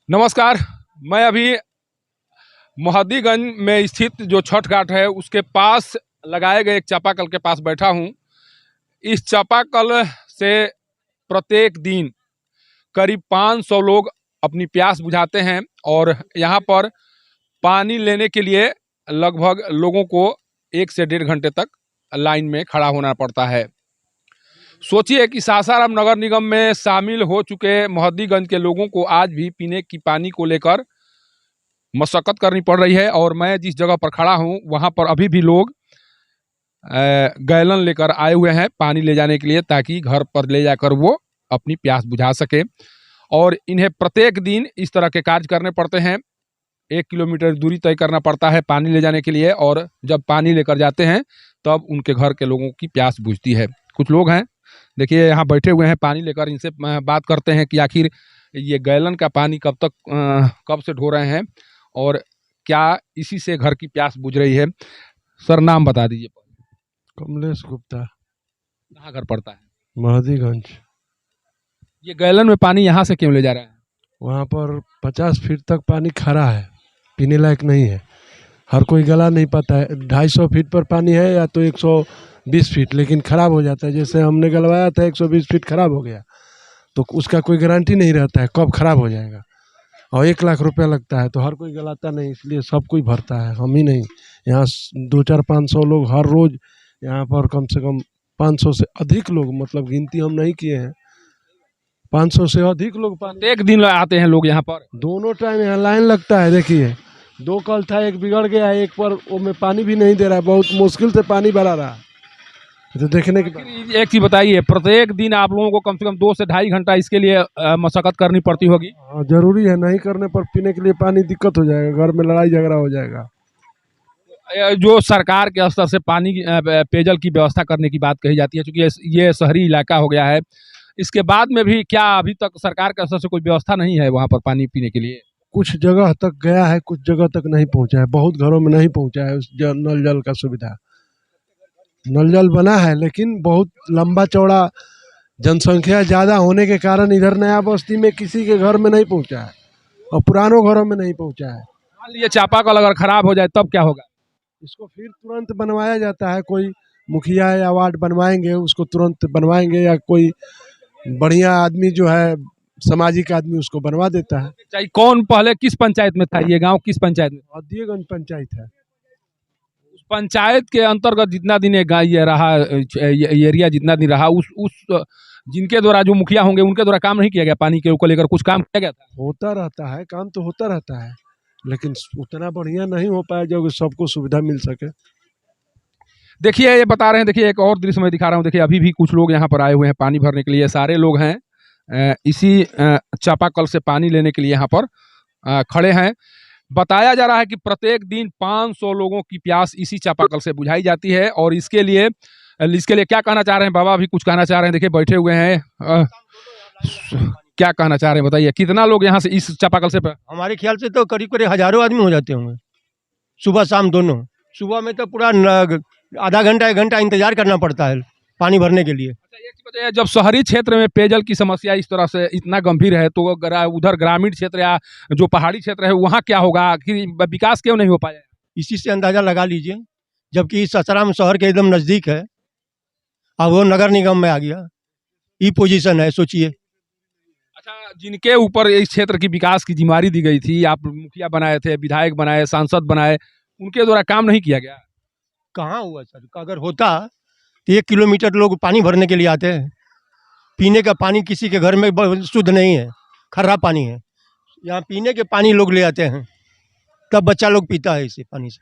नमस्कार। मैं अभी मोहद्दीगंज में स्थित जो छठ घाट है उसके पास लगाए गए एक चापाकल के पास बैठा हूं। इस चापाकल से प्रत्येक दिन करीब 500 लोग अपनी प्यास बुझाते हैं और यहाँ पर पानी लेने के लिए लगभग लोगों को 1 से 1.5 घंटे तक लाइन में खड़ा होना पड़ता है। सोचिए कि सासाराम नगर निगम में शामिल हो चुके मोहद्दीगंज के लोगों को आज भी पीने की पानी को लेकर मशक्कत करनी पड़ रही है। और मैं जिस जगह पर खड़ा हूं वहां पर अभी भी लोग गैलन लेकर आए हुए हैं पानी ले जाने के लिए, ताकि घर पर ले जाकर वो अपनी प्यास बुझा सके। और इन्हें प्रत्येक दिन इस तरह के कार्य करने पड़ते हैं। 1 किलोमीटर दूरी तय करना पड़ता है पानी ले जाने के लिए, और जब पानी लेकर जाते हैं तब उनके घर के लोगों की प्यास बुझती है। कुछ लोग हैं, देखिए यहाँ बैठे हुए हैं पानी लेकर। इनसे बात करते हैं कि आखिर ये गैलन का पानी कब से ढो रहे हैं और क्या इसी से घर की प्यास बुझ रही है। सर, नाम बता दीजिए। कमलेश गुप्ता, कहाँ घर पड़ता है? मोहद्दीगंज। ये गैलन में पानी यहाँ से क्यों ले जा रहे हैं? वहाँ पर 50 फीट तक पानी खड़ा है, पीने लायक नहीं है। हर कोई गला नहीं पाता है। 250 फीट पर पानी है या तो 120 फीट, लेकिन ख़राब हो जाता है। जैसे हमने गलवाया था 120 फीट ख़राब हो गया, तो उसका कोई गारंटी नहीं रहता है कब ख़राब हो जाएगा। और 1 लाख रुपया लगता है, तो हर कोई गलाता नहीं, इसलिए सब कोई भरता है, हम ही नहीं। यहाँ 200-500 लोग हर रोज़ यहाँ पर कम से कम 500 से अधिक लोग, मतलब गिनती हम नहीं किए हैं, 500 से अधिक लोग पानी। एक दिन आते हैं लोग यहाँ पर? दोनों टाइम यहाँ लाइन लगता है। देखिए 2 कल था, एक बिगड़ गया, एक पर वो में पानी भी नहीं दे रहा है, बहुत मुश्किल से पानी भरा रहा है। तो देखने के बाद एक चीज बताइए, प्रत्येक दिन आप लोगों को कम से कम 2 से 2.5 घंटा इसके लिए मशक्कत करनी पड़ती होगी? जरूरी है, नहीं करने पर पीने के लिए पानी दिक्कत हो जाएगा, घर में लड़ाई झगड़ा हो जाएगा। जो सरकार के स्तर से पानी पेयजल की व्यवस्था करने की बात कही जाती है, क्योंकि ये शहरी इलाका हो गया है, इसके बाद में भी क्या अभी तक सरकार के स्तर से कोई व्यवस्था नहीं है वहाँ पर पानी पीने के लिए? कुछ जगह तक गया है, कुछ जगह तक नहीं पहुंचा है, बहुत घरों में नहीं पहुंचा है उस नल जल का सुविधा। नल जल बना है, लेकिन बहुत लंबा चौड़ा, जनसंख्या ज़्यादा होने के कारण इधर नया बस्ती में किसी के घर में नहीं पहुंचा है और पुरानों घरों में नहीं पहुंचा है। मान लीजिए चापाकल अगर खराब हो जाए तब क्या होगा? इसको फिर तुरंत बनवाया जाता है, कोई मुखिया या वार्ड बनवाएंगे, उसको तुरंत बनवाएंगे, या कोई बढ़िया आदमी जो है सामाजिक आदमी उसको बनवा देता है। चाहे कौन पहले किस पंचायत में था ये गांव? किस पंचायत में? मोहद्दीगंज पंचायत है। उस पंचायत के अंतर्गत जितना दिन ये रहा, ये एरिया जितना दिन रहा, उस जिनके द्वारा जो मुखिया होंगे उनके द्वारा काम नहीं किया गया? पानी के ऊपर लेकर कुछ काम किया गया था? होता रहता है, काम तो होता रहता है, लेकिन उतना बढ़िया नहीं हो पाया जो सबको सुविधा मिल सके। देखिए ये बता रहे हैं, देखिए एक और दृश्य मैं दिखा रहा हूँ। देखिए अभी भी कुछ लोग यहाँ पर आए हुए हैं पानी भरने के लिए। सारे लोग हैं इसी चापाकल से पानी लेने के लिए यहाँ पर खड़े हैं। बताया जा रहा है कि प्रत्येक दिन 500 लोगों की प्यास इसी चापाकल से बुझाई जाती है। और इसके लिए क्या कहना चाह रहे हैं? बाबा भी कुछ कहना चाह रहे हैं, देखिए बैठे हुए हैं। क्या कहना चाह रहे हैं बताइए, कितना लोग यहाँ से इस चापाकल से? हमारे ख्याल से तो करीब करीब हजारों आदमी हो जाते होंगे, सुबह शाम दोनों। सुबह में तो पूरा आधा घंटा 1 घंटा इंतजार करना पड़ता है पानी भरने के लिए। जब शहरी क्षेत्र में पेयजल की समस्या इस तरह से इतना गंभीर है, तो उधर ग्रामीण क्षेत्र या जो पहाड़ी क्षेत्र है वहाँ क्या होगा? कि विकास क्यों नहीं हो पाया? इसी से अंदाजा लगा लीजिए, जबकि सासाराम शहर के एकदम नज़दीक है, अब वो नगर निगम में आ गया, ये पोजीशन है, सोचिए। अच्छा, जिनके ऊपर इस क्षेत्र की विकास की जिम्मेदारी दी गई थी, आप मुखिया बनाए थे, विधायक बनाए, सांसद बनाए, उनके द्वारा काम नहीं किया गया? कहाँ हुआ सर? अगर होता तो 1 किलोमीटर लोग पानी भरने के लिए आते हैं। पीने का पानी किसी के घर में शुद्ध नहीं है, खराब पानी है। यहाँ पीने के पानी लोग ले आते हैं, तब बच्चा लोग पीता है इसी पानी से।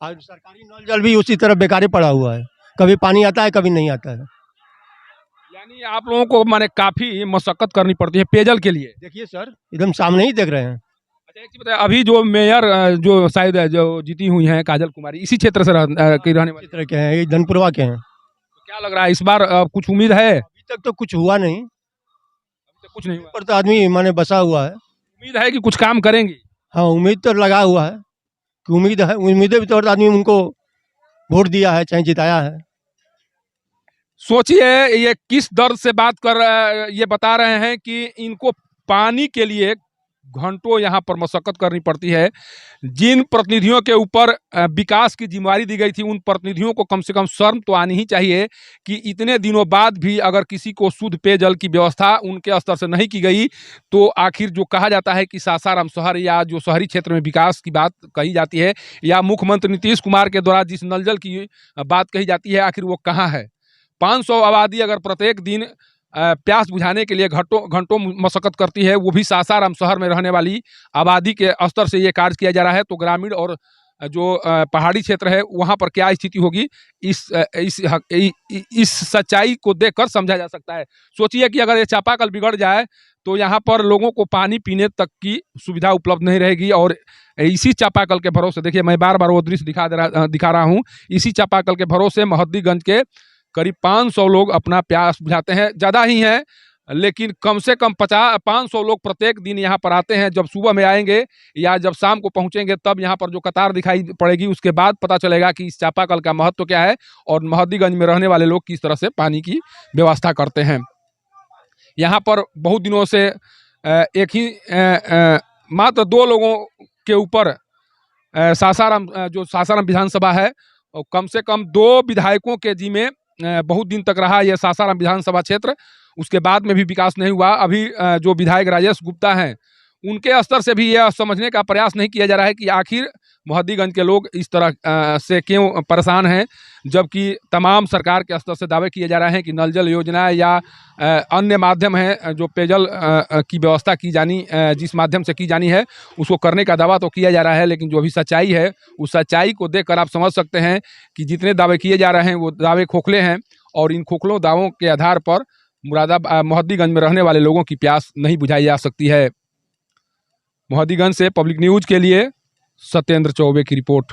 और सरकारी नल जल भी उसी तरह बेकारे पड़ा हुआ है, कभी पानी आता है कभी नहीं आता है। यानी आप लोगों को माने काफी मशक्कत करनी पड़ती है पेयजल के लिए? देखिए सर, एकदम सामने ही देख रहे हैं। अच्छा, एक चीज बताइए, अभी जो मेयर जो शायद जो जीती हुई हैं काजल कुमारी, इसी क्षेत्र से रहने वाली तरह के हैं, ये धनपुरवा के हैं। तो क्या लग रहा है इस बार कुछ उम्मीद है? अभी तक तो कुछ हुआ नहीं, अभी तक कुछ नहीं हुआ, पर तो आदमी माने बसा हुआ है। उम्मीद है कि कुछ काम करेंगे? हाँ, उम्मीद तो लगा हुआ है कि उम्मीद है, उम्मीदें भी तो आदमी उनको वोट दिया है, चाहे जिताया है। सोचिए ये किस दर्द से बात कर ये बता रहे हैं कि इनको पानी के लिए घंटों यहाँ पर मशक्कत करनी पड़ती है। जिन प्रतिनिधियों के ऊपर विकास की जिम्मेदारी दी गई थी, उन प्रतिनिधियों को कम से कम शर्म तो आनी ही चाहिए कि इतने दिनों बाद भी अगर किसी को शुद्ध पेयजल की व्यवस्था उनके स्तर से नहीं की गई, तो आखिर जो कहा जाता है कि सासाराम शहर या जो शहरी क्षेत्र में विकास की बात कही जाती है, या मुख्यमंत्री नीतीश कुमार के द्वारा जिस नल जल की बात कही जाती है, आखिर वो कहाँ है। 500 आबादी अगर प्रत्येक दिन प्यास बुझाने के लिए घंटों घंटों मशक्कत करती है, वो भी सासाराम शहर में रहने वाली आबादी के स्तर से ये कार्य किया जा रहा है, तो ग्रामीण और जो पहाड़ी क्षेत्र है वहाँ पर क्या स्थिति होगी, इस सच्चाई को देखकर समझा जा सकता है। सोचिए कि अगर ये चापाकल बिगड़ जाए तो यहाँ पर लोगों को पानी पीने तक की सुविधा उपलब्ध नहीं रहेगी, और इसी चापाकल के भरोसे, देखिए मैं बार बार वो दृश्य दिखा रहा हूँ, इसी चापाकल के भरोसे मोहद्दीगंज के करीब 500 लोग अपना प्यास बुझाते हैं। ज़्यादा ही हैं, लेकिन कम से कम 500 लोग प्रत्येक दिन यहाँ पर आते हैं। जब सुबह में आएंगे या जब शाम को पहुँचेंगे, तब यहाँ पर जो कतार दिखाई पड़ेगी, उसके बाद पता चलेगा कि इस चापाकल का महत्व क्या है और मोहद्दीगंज में रहने वाले लोग किस तरह से पानी की व्यवस्था करते हैं। यहाँ पर बहुत दिनों से एक ही मात्र 2 लोगों के ऊपर सासाराम विधानसभा है, और कम से कम 2 विधायकों के जिम्मे बहुत दिन तक रहा यह सासाराम विधानसभा क्षेत्र। उसके बाद में भी विकास नहीं हुआ। अभी जो विधायक राजेश गुप्ता हैं, उनके स्तर से भी यह समझने का प्रयास नहीं किया जा रहा है कि आखिर मोहद्दीगंज के लोग इस तरह से क्यों परेशान हैं, जबकि तमाम सरकार के स्तर से दावे किए जा रहे हैं कि नल जल योजना या अन्य माध्यम है जो पेयजल की व्यवस्था की जानी, जिस माध्यम से की जानी है, उसको करने का दावा तो किया जा रहा है, लेकिन जो भी सच्चाई है उस सच्चाई को देखकर आप समझ सकते हैं कि जितने दावे किए जा रहे हैं वो दावे खोखले हैं, और इन खोखलों दावों के आधार पर मोहद्दीगंज में रहने वाले लोगों की प्यास नहीं बुझाई जा सकती है। मोहद्दीगंज से पब्लिक न्यूज़ के लिए सत्येंद्र चौबे की रिपोर्ट।